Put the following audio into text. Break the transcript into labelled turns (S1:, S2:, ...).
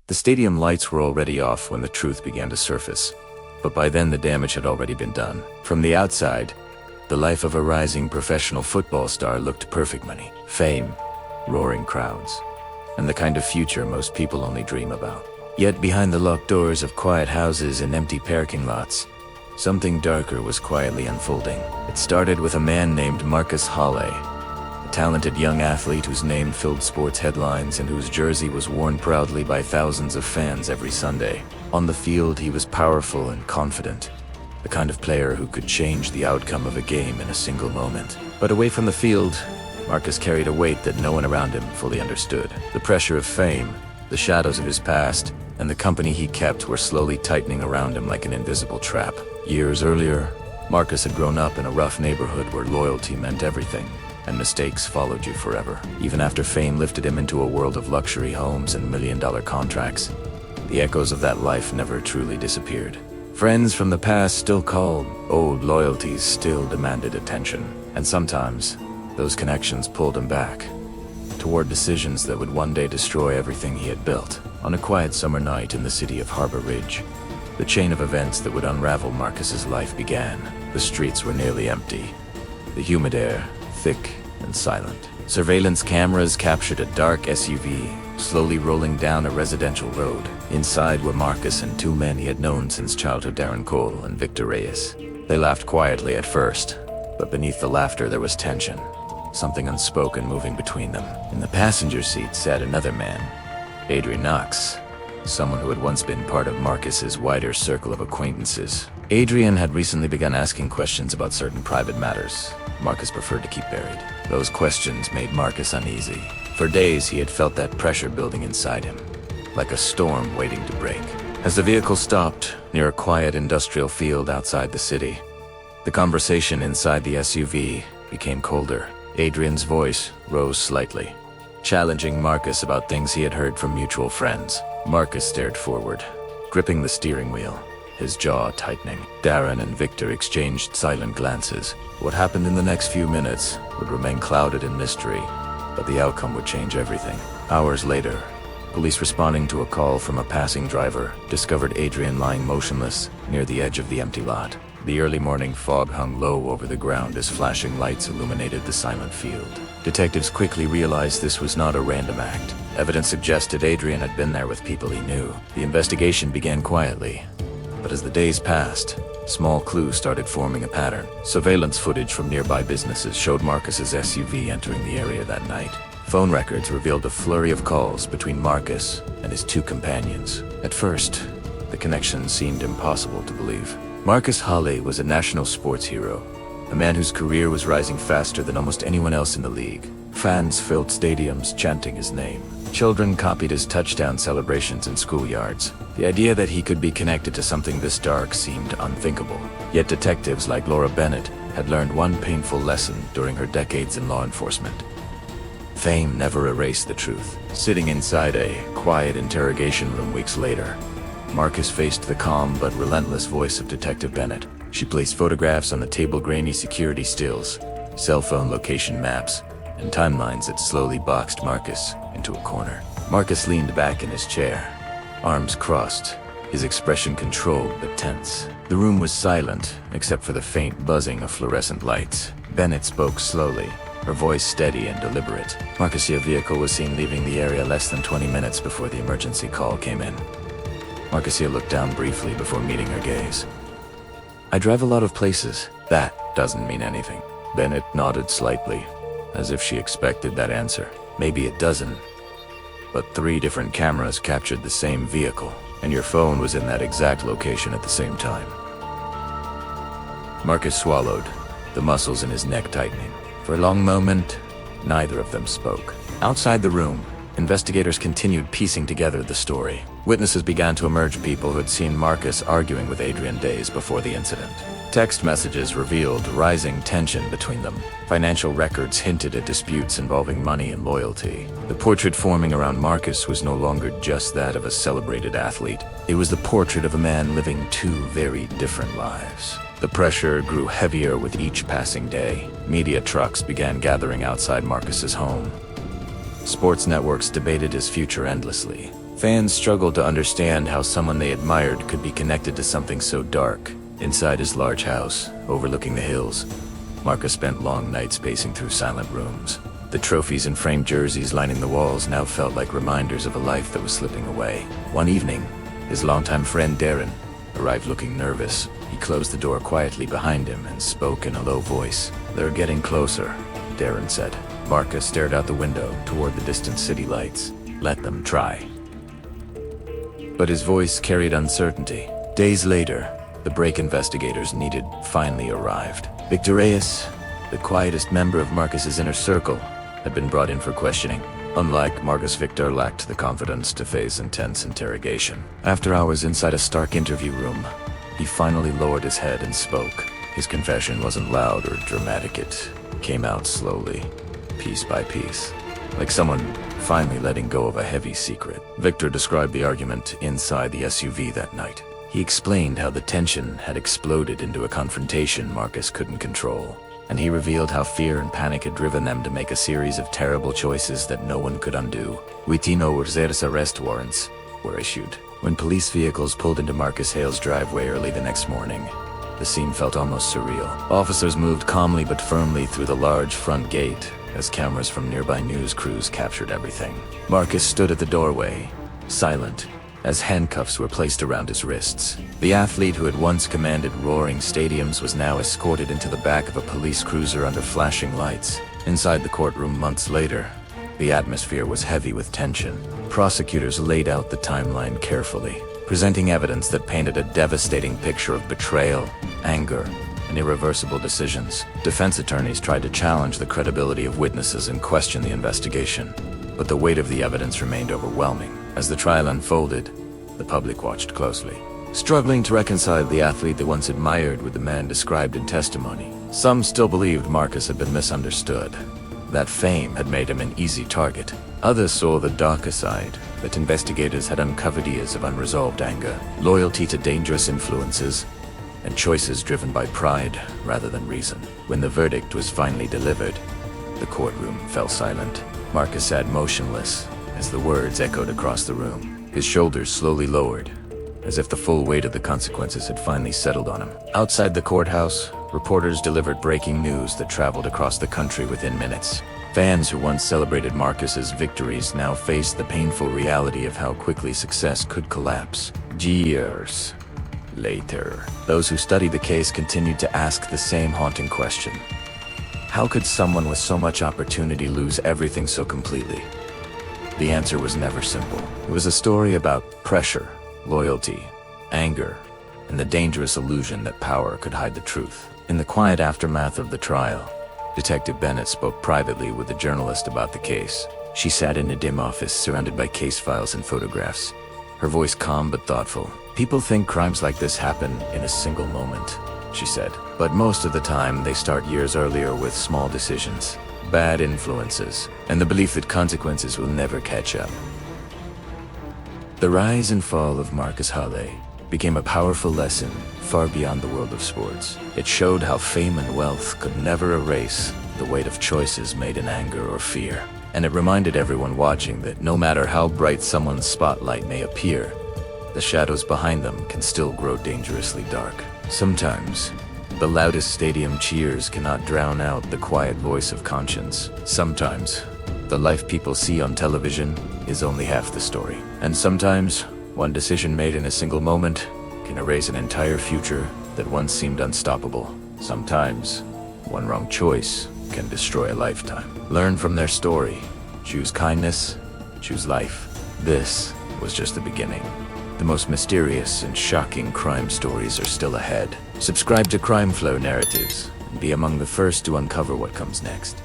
S1: The stadium lights were already off when the truth began to surface, but by then the damage had already been done. From the outside, the life of a rising professional football star looked perfect. Money, fame, roaring crowds, and the kind of future most people only dream about. Yet behind the locked doors of quiet houses and empty parking lots, something darker was quietly unfolding. It started with a man named Marcus Hale, a talented young athlete whose name filled sports headlines and whose jersey was worn proudly by thousands of fans every Sunday. On the field, he was powerful and confident, the kind of player who could change the outcome of a game in a single moment. But away from the field, Marcus carried a weight that no one around him fully understood. The pressure of fame, the shadows of his past, and the company he kept were slowly tightening around him like an invisible trap. Years earlier, Marcus had grown up in a rough neighborhood where loyalty meant everything, and mistakes followed you forever. Even after fame lifted him into a world of luxury homes and million-dollar contracts, the echoes of that life never truly disappeared. Friends from the past still called, old loyalties still demanded attention, and sometimes those connections pulled him back toward decisions that would one day destroy everything he had built. On a quiet summer night in the city of Harbor Ridge, the chain of events that would unravel Marcus's life began. The streets were nearly empty, the humid air thick and silent. Surveillance cameras captured a dark SUV slowly rolling down a residential road. Inside were Marcus and two men he had known since childhood, Darren Cole and Victor Reyes. They laughed quietly at first, but beneath the laughter there was tension, something unspoken moving between them. In the passenger seat sat another man, Adrian Knox, someone who had once been part of Marcus's wider circle of acquaintances. Adrian had recently begun asking questions about certain private matters Marcus preferred to keep buried. Those questions made Marcus uneasy. For days he had felt that pressure building inside him, like a storm waiting to break. As the vehicle stopped near a quiet industrial field outside the city, the conversation inside the SUV became colder. Adrian's voice rose slightly, challenging Marcus about things he had heard from mutual friends. Marcus stared forward, gripping the steering wheel, his jaw tightening. Darren and Victor exchanged silent glances. What happened in the next few minutes would remain clouded in mystery, but the outcome would change everything. Hours later, police responding to a call from a passing driver discovered Adrian lying motionless near the edge of the empty lot. The early morning fog hung low over the ground as flashing lights illuminated the silent field. Detectives quickly realized this was not a random act. Evidence suggested Adrian had been there with people he knew. The investigation began quietly, but as the days passed, small clues started forming a pattern. Surveillance footage from nearby businesses showed Marcus's SUV entering the area that night. Phone records revealed a flurry of calls between Marcus and his two companions. At first, the connection seemed impossible to believe. Marcus Hale was a national sports hero, a man whose career was rising faster than almost anyone else in the league. Fans filled stadiums chanting his name. Children copied his touchdown celebrations in schoolyards. The idea that he could be connected to something this dark seemed unthinkable. Yet detectives like Laura Bennett had learned one painful lesson during her decades in law enforcement. Fame never erased the truth. Sitting inside a quiet interrogation room weeks later, Marcus faced the calm but relentless voice of Detective Bennett. She placed photographs on the table, grainy security stills, cell phone location maps, and timelines that slowly boxed Marcus into a corner. Marcus leaned back in his chair, arms crossed, his expression controlled but tense. The room was silent, except for the faint buzzing of fluorescent lights. Bennett spoke slowly, her voice steady and deliberate. Marcus' vehicle was seen leaving the area less than 20 minutes before the emergency call came in. Marcus looked down briefly before meeting her gaze. "I drive a lot of places. That doesn't mean anything." Bennett nodded slightly, as if she expected that answer. "Maybe it doesn't, but 3 different cameras captured the same vehicle, and your phone was in that exact location at the same time." Marcus swallowed, the muscles in his neck tightening. For a long moment, neither of them spoke. Outside the room, investigators continued piecing together the story. Witnesses began to emerge, people who had seen Marcus arguing with Adrian days before the incident. Text messages revealed rising tension between them. Financial records hinted at disputes involving money and loyalty. The portrait forming around Marcus was no longer just that of a celebrated athlete. It was the portrait of a man living 2 very different lives. The pressure grew heavier with each passing day. Media trucks began gathering outside Marcus's home. Sports networks debated his future endlessly. Fans struggled to understand how someone they admired could be connected to something so dark. Inside his large house, overlooking the hills, Marcus spent long nights pacing through silent rooms. The trophies and framed jerseys lining the walls now felt like reminders of a life that was slipping away. One evening, his longtime friend Darren arrived looking nervous. He closed the door quietly behind him and spoke in a low voice. "They're getting closer," Darren said. Marcus stared out the window toward the distant city lights. "Let them try." But his voice carried uncertainty. Days later, the break investigators needed finally arrived. Betrayals, the quietest member of Marcus's inner circle, had been brought in for questioning. Unlike Marcus, Victor lacked the confidence to face intense interrogation. After hours inside a stark interview room, he finally lowered his head and spoke. His confession wasn't loud or dramatic. It came out slowly, piece by piece, like someone finally letting go of a heavy secret. Victor described the argument inside the SUV that night. He explained how the tension had exploded into a confrontation Marcus couldn't control, and he revealed how fear and panic had driven them to make a series of terrible choices that no one could undo. 18 hours arrest warrants were issued. When police vehicles pulled into Marcus Hale's driveway early the next morning, the scene felt almost surreal. Officers moved calmly but firmly through the large front gate as cameras from nearby news crews captured everything. Marcus stood at the doorway, silent, as handcuffs were placed around his wrists. The athlete who had once commanded roaring stadiums was now escorted into the back of a police cruiser under flashing lights. Inside the courtroom months later, the atmosphere was heavy with tension. Prosecutors laid out the timeline carefully, presenting evidence that painted a devastating picture of betrayal, anger, and irreversible decisions. Defense attorneys tried to challenge the credibility of witnesses and question the investigation, but the weight of the evidence remained overwhelming. As the trial unfolded, the public watched closely, struggling to reconcile the athlete they once admired with the man described in testimony. Some still believed Marcus had been misunderstood, that fame had made him an easy target. Others saw the darker side, that investigators had uncovered years of unresolved anger, loyalty to dangerous influences, and choices driven by pride rather than reason. When the verdict was finally delivered, the courtroom fell silent. Marcus sat motionless as the words echoed across the room. His shoulders slowly lowered, as if the full weight of the consequences had finally settled on him. Outside the courthouse, reporters delivered breaking news that traveled across the country within minutes. Fans who once celebrated Marcus's victories now faced the painful reality of how quickly success could collapse. Years later, those who studied the case continued to ask the same haunting question. How could someone with so much opportunity lose everything so completely? The answer was never simple. It was a story about pressure, loyalty, anger, and the dangerous illusion that power could hide the truth. In the quiet aftermath of the trial, Detective Bennett spoke privately with a journalist about the case. She sat in a dim office surrounded by case files and photographs, her voice calm but thoughtful. "People think crimes like this happen in a single moment," she said. "But most of the time, they start years earlier with small decisions, bad influences, and the belief that consequences will never catch up." The rise and fall of Marcus Hale became a powerful lesson far beyond the world of sports. It showed how fame and wealth could never erase the weight of choices made in anger or fear. And it reminded everyone watching that no matter how bright someone's spotlight may appear, the shadows behind them can still grow dangerously dark. Sometimes, the loudest stadium cheers cannot drown out the quiet voice of conscience. Sometimes, the life people see on television is only half the story. And sometimes, one decision made in a single moment can erase an entire future that once seemed unstoppable. Sometimes, one wrong choice can destroy a lifetime. Learn from their story. Choose kindness, choose life. This was just the beginning. The most mysterious and shocking crime stories are still ahead. Subscribe to Crime Flow Narratives and be among the first to uncover what comes next.